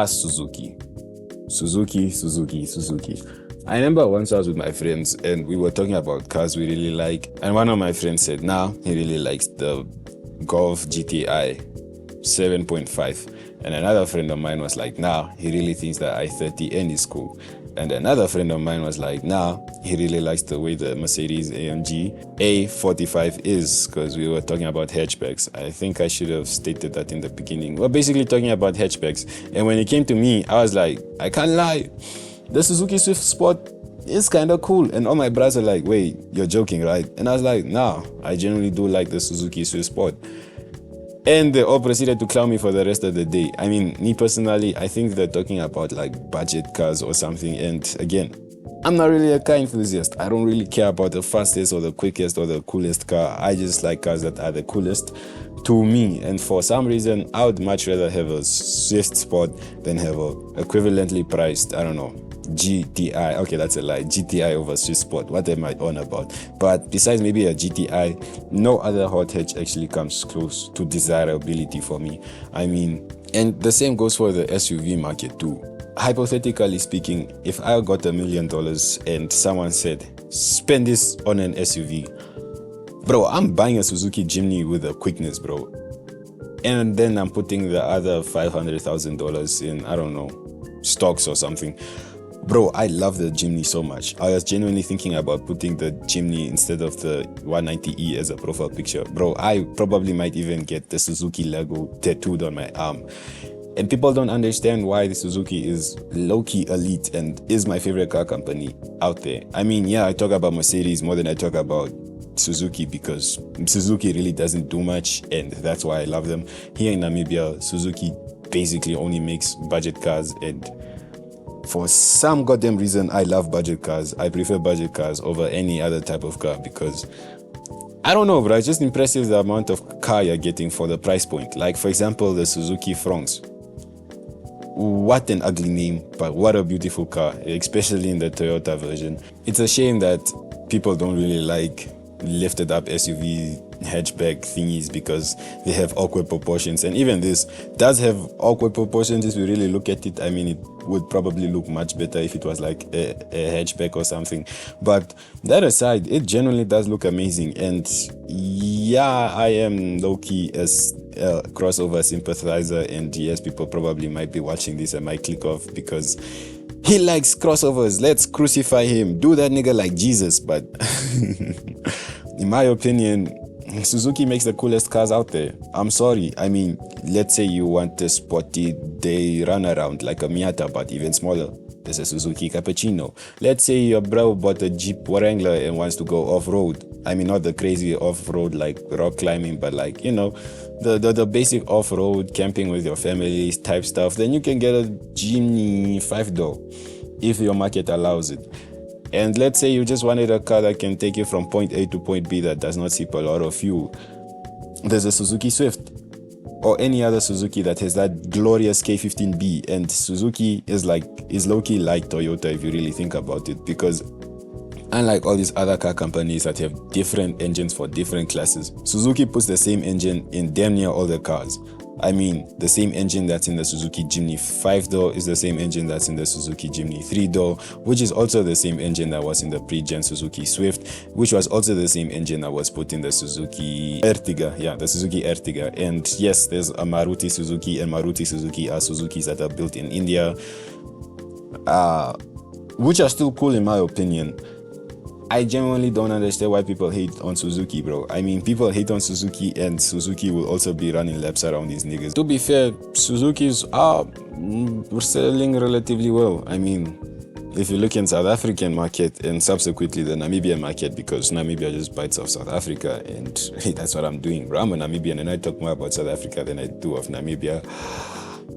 Suzuki. Suzuki. I remember once I was with my friends and we were talking about cars we really like, and one of my friends said, he really likes the Golf GTI 7.5. And another friend of mine was like, he really thinks that i30N is cool. And another friend of mine was like, he really likes the way the Mercedes AMG A45 is, because we were talking about hatchbacks. I think I should have stated that in the beginning. We're basically talking about hatchbacks. And when it came to me, I was like, I can't lie. The Suzuki Swift Sport is kind of cool. And all my brothers are like, wait, you're joking, right? And I was like, I genuinely do like the Suzuki Swift Sport. And they all proceeded to clown me for the rest of the day. I mean, me personally, I think they're talking about like budget cars or something. And again, I'm not really a car enthusiast. I don't really care about the fastest or the quickest or the coolest car. I just like cars that are the coolest to me. And for some reason, I would much rather have a Swift Sport than have a equivalently priced, I don't know, GTI. Okay, that's a lie. GTI over Swift Sport. What am I on about? But besides maybe a GTI, no other hot hatch actually comes close to desirability for me. I mean, and the same goes for the SUV market too. Hypothetically speaking, if I got $1 million and someone said, spend this on an SUV, bro, I'm buying a Suzuki Jimny with a quickness, bro. And then I'm putting the other $500,000 in, I don't know, stocks or something. Bro, I love the Jimny so much. I was genuinely thinking about putting the Jimny instead of the 190E as a profile picture. Bro, I probably might even get the Suzuki logo tattooed on my arm. And people don't understand why the Suzuki is low-key elite and is my favorite car company out there. I mean, I talk about Mercedes more than I talk about Suzuki because Suzuki really doesn't do much, and that's why I love them. Here in Namibia, Suzuki basically only makes budget cars, and for some goddamn reason, I love budget cars. I prefer budget cars over any other type of car because, I don't know, bro, it's just impressive the amount of car you're getting for the price point. Like, for example, the Suzuki Fronx. What an ugly name, but what a beautiful car, especially in the Toyota version. It's a shame that people don't really like lifted up SUV hatchback thingies because they have awkward proportions, and even this does have awkward proportions if you really look at it. I mean, it would probably look much better if it was like a hatchback or something, but that aside, it generally does look amazing. And I am low-key as a crossover sympathizer, and yes, people probably might be watching this and might click off because he likes crossovers. Let's crucify him, do that nigga like Jesus. But in my opinion, Suzuki makes the coolest cars out there. I'm sorry. I mean, let's say you want a sporty day runaround like a Miata, but even smaller. There's a Suzuki Cappuccino. Let's say your bro bought a Jeep Wrangler and wants to go off-road. I mean, not the crazy off-road like rock climbing, but like, you know, the basic off-road camping with your family type stuff. Then you can get a Jimny 5-door if your market allows it. And let's say you just wanted a car that can take you from point A to point B that does not sip a lot of fuel. There's a Suzuki Swift or any other Suzuki that has that glorious K15B. And Suzuki is low-key like Toyota if you really think about it, because unlike all these other car companies that have different engines for different classes, Suzuki puts the same engine in damn near all the cars. I mean, the same engine that's in the Suzuki Jimny 5-door is the same engine that's in the Suzuki Jimny 3-door, which is also the same engine that was in the pre-gen Suzuki Swift, which was also the same engine that was put in the Suzuki Ertiga. Yeah, the Suzuki Ertiga. And yes, there's a Maruti Suzuki, and Maruti Suzuki are Suzukis that are built in India, which are still cool in my opinion. I genuinely don't understand why people hate on Suzuki, bro. I mean, people hate on Suzuki, and Suzuki will also be running laps around these niggas. To be fair, Suzukis are selling relatively well. I mean, if you look in South African market and subsequently the Namibian market, because Namibia just bites off South Africa, and that's what I'm doing, bro. I'm a Namibian and I talk more about South Africa than I do of Namibia.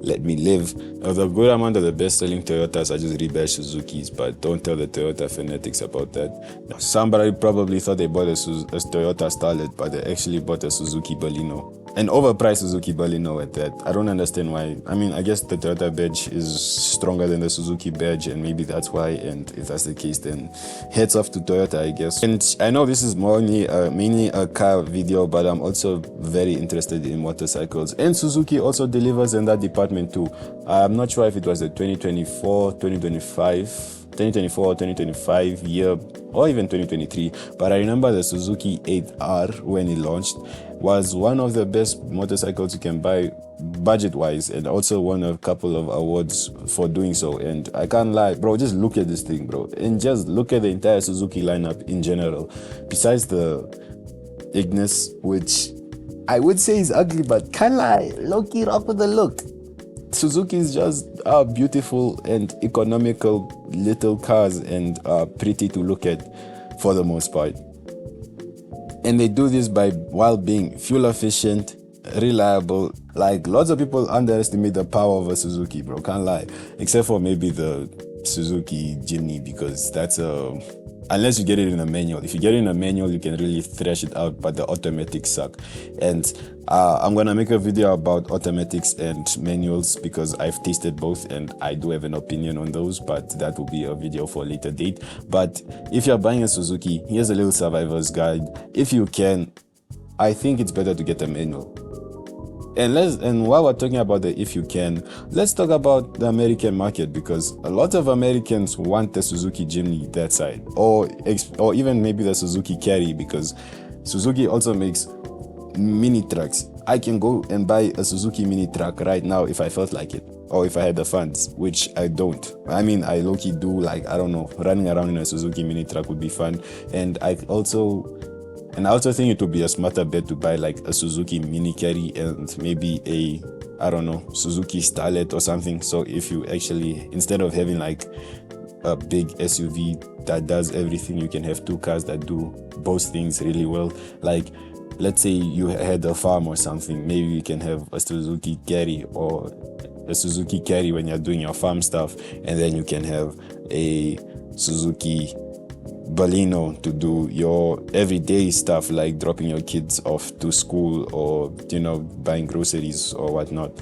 Let me live. The good amount of the best-selling Toyotas are just rebadged Suzukis, but don't tell the Toyota fanatics about that. Somebody probably thought they bought a Toyota Starlet, but they actually bought a Suzuki Baleno. an overpriced Suzuki Baleno at that. I don't understand why. I mean, I guess the Toyota badge is stronger than the Suzuki badge, and maybe that's why. And if that's the case, then heads off to Toyota, I guess. And I know this is mainly a car video, but I'm also very interested in motorcycles. And Suzuki also delivers in that department too. I'm not sure if it was the 2024 or 2025 year, or even 2023, but I remember the Suzuki 8R when it launched was one of the best motorcycles you can buy budget wise, and also won a couple of awards for doing so. And I can't lie, bro, just look at this thing, bro, and just look at the entire Suzuki lineup in general, besides the Ignis, which I would say is ugly, but can't lie, low-key rock with the look. Suzuki is just beautiful and economical little cars, and pretty to look at for the most part. And they do this while being fuel efficient, reliable. Like, lots of people underestimate the power of a Suzuki, bro, can't lie, except for maybe the Suzuki Jimny, because that's unless you get it in a manual. If you get it in a manual, you can really thrash it out, but the automatics suck. And I'm gonna make a video about automatics and manuals because I've tasted both and I do have an opinion on those, but that will be a video for a later date. But if you're buying a Suzuki, here's a little survivor's guide. If you can, I think it's better to get a manual. And while we're talking about the if you can, let's talk about the American market, because a lot of Americans want the Suzuki Jimny that side, or even maybe the Suzuki Carry, because Suzuki also makes mini trucks. I can go and buy a Suzuki mini truck right now if I felt like it, or if I had the funds, which I don't. I mean, I low-key do, like, I don't know, running around in a Suzuki mini truck would be fun. And I also think it would be a smarter bet to buy like a Suzuki Mini Carry and maybe a, I don't know, Suzuki Starlet or something. So if you actually, instead of having like a big SUV that does everything, you can have two cars that do both things really well. Like, let's say you had a farm or something, maybe you can have a Suzuki Carry or a Suzuki Carry when you're doing your farm stuff, and then you can have a Suzuki Baleno to do your everyday stuff, like dropping your kids off to school, or, you know, buying groceries or whatnot.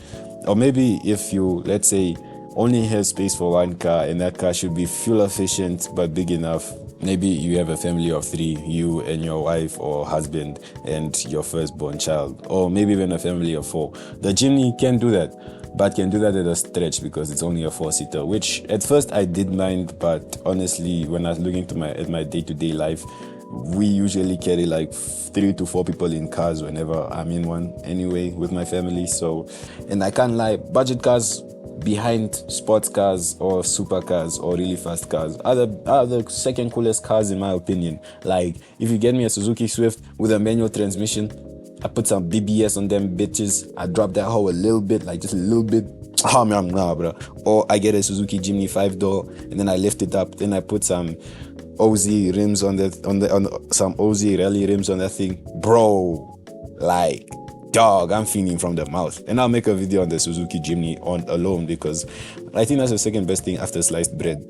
Or maybe if you, let's say, only have space for one car, and that car should be fuel efficient but big enough. Maybe you have a family of 3, you and your wife or husband and your firstborn child, or maybe even a family of 4. The Jimny can do that, but can do that at a stretch because it's only a 4-seater, which at first I did mind, but honestly, when I was looking at my day-to-day life, we usually carry like 3 to 4 people in cars whenever I'm in one anyway with my family. So, and I can't lie, budget cars behind sports cars or supercars or really fast cars are the second coolest cars in my opinion. Like, if you get me a Suzuki Swift with a manual transmission, I put some BBS on them bitches, I drop that hoe a little bit, like just a little bit, oh man, nah, bro. Or I get a Suzuki Jimny 5-door and then I lift it up, then I put some OZ rims on some OZ rally rims on that thing, bro. Like, dog, I'm feeling from the mouth. And I'll make a video on the Suzuki Jimny alone, because I think that's the second best thing after sliced bread.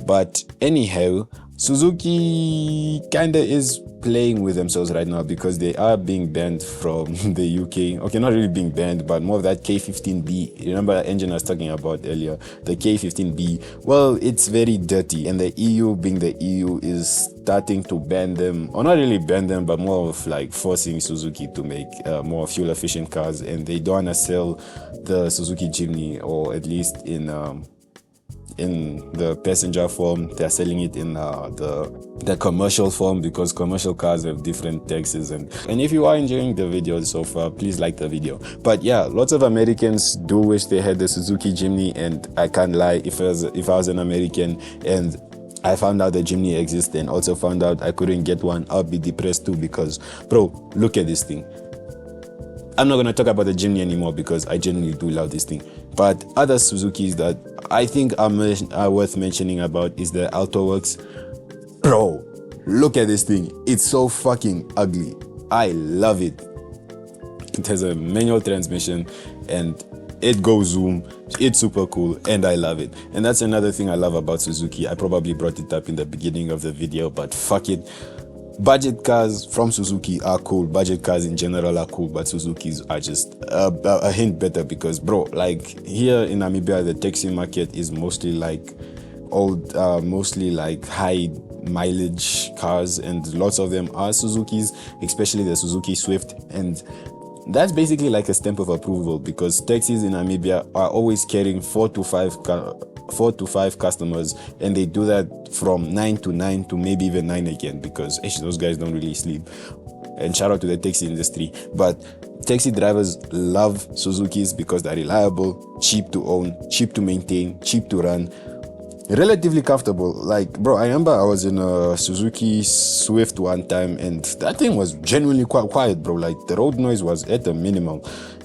But anyhow, Suzuki kinda is playing with themselves right now because they are being banned from the UK. Okay, not really being banned, but more of that K15B. Remember that engine I was talking about earlier, the K15B? Well, it's very dirty, and the EU, being the EU, is starting to ban them, or not really ban them, but more of like forcing Suzuki to make more fuel efficient cars, and they don't want to sell the Suzuki Jimny, or at least in the passenger form. They're selling it in the commercial form, because commercial cars have different taxes. And if you are enjoying the video so far, please like the video. But yeah, lots of Americans do wish they had the Suzuki Jimny, and I can't lie, if I was an American and I found out the Jimny exists and also found out I couldn't get one, I'll be depressed too, because bro, look at this thing. I'm not going to talk about the Jimny anymore because I genuinely do love this thing. But other Suzukis that I think are worth mentioning about is the AltoWorks. Bro, look at this thing. It's so fucking ugly. I love it. It has a manual transmission and it goes zoom. It's super cool and I love it. And that's another thing I love about Suzuki. I probably brought it up in the beginning of the video, but fuck it. budget cars from Suzuki are cool. Budget cars in general are cool, but Suzukis are just a hint better because, bro, like here in Namibia, the taxi market is mostly like mostly like high mileage cars, and lots of them are Suzukis, especially the Suzuki Swift. And that's basically like a stamp of approval because taxis in Namibia are always carrying 4 to 5 customers, and they do that from 9 to 9 to maybe even 9 again because those guys don't really sleep. And shout out to the taxi industry. But taxi drivers love Suzukis because they're reliable, cheap to own, cheap to maintain, cheap to run, relatively comfortable. Like, bro, I remember I was in a Suzuki Swift one time, and that thing was genuinely quite quiet, bro. Like, the road noise was at a minimum.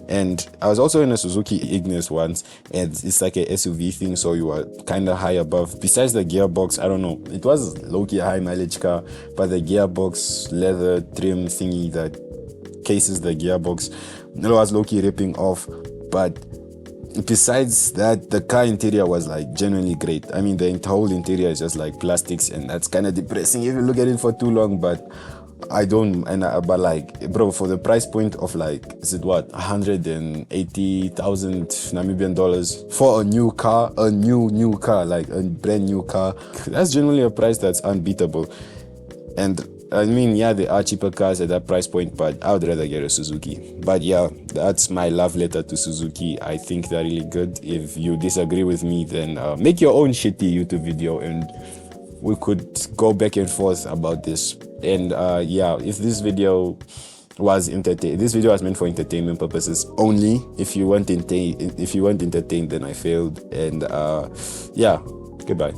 And I was also in a Suzuki Ignis once, and it's like a SUV thing, so you are kind of high above. Besides the gearbox, I don't know, it was low-key high mileage car, but the gearbox leather trim thingy that cases the gearbox, it was low-key ripping off. But besides that, the car interior was like genuinely great. I mean, the whole interior is just like plastics, and that's kind of depressing if you look at it for too long. But but like, bro, for the price point of like, is it what, 180,000 Namibian dollars for a new car, a new car, like a brand new car, that's generally a price that's unbeatable. And I mean, yeah, there are cheaper cars at that price point, but I would rather get a Suzuki. But yeah, that's my love letter to Suzuki. I think they're really good. If you disagree with me, then make your own shitty YouTube video, and we could go back and forth about this. And yeah, if this video was meant for entertainment purposes only. If you weren't entertained, then I failed. And yeah, goodbye.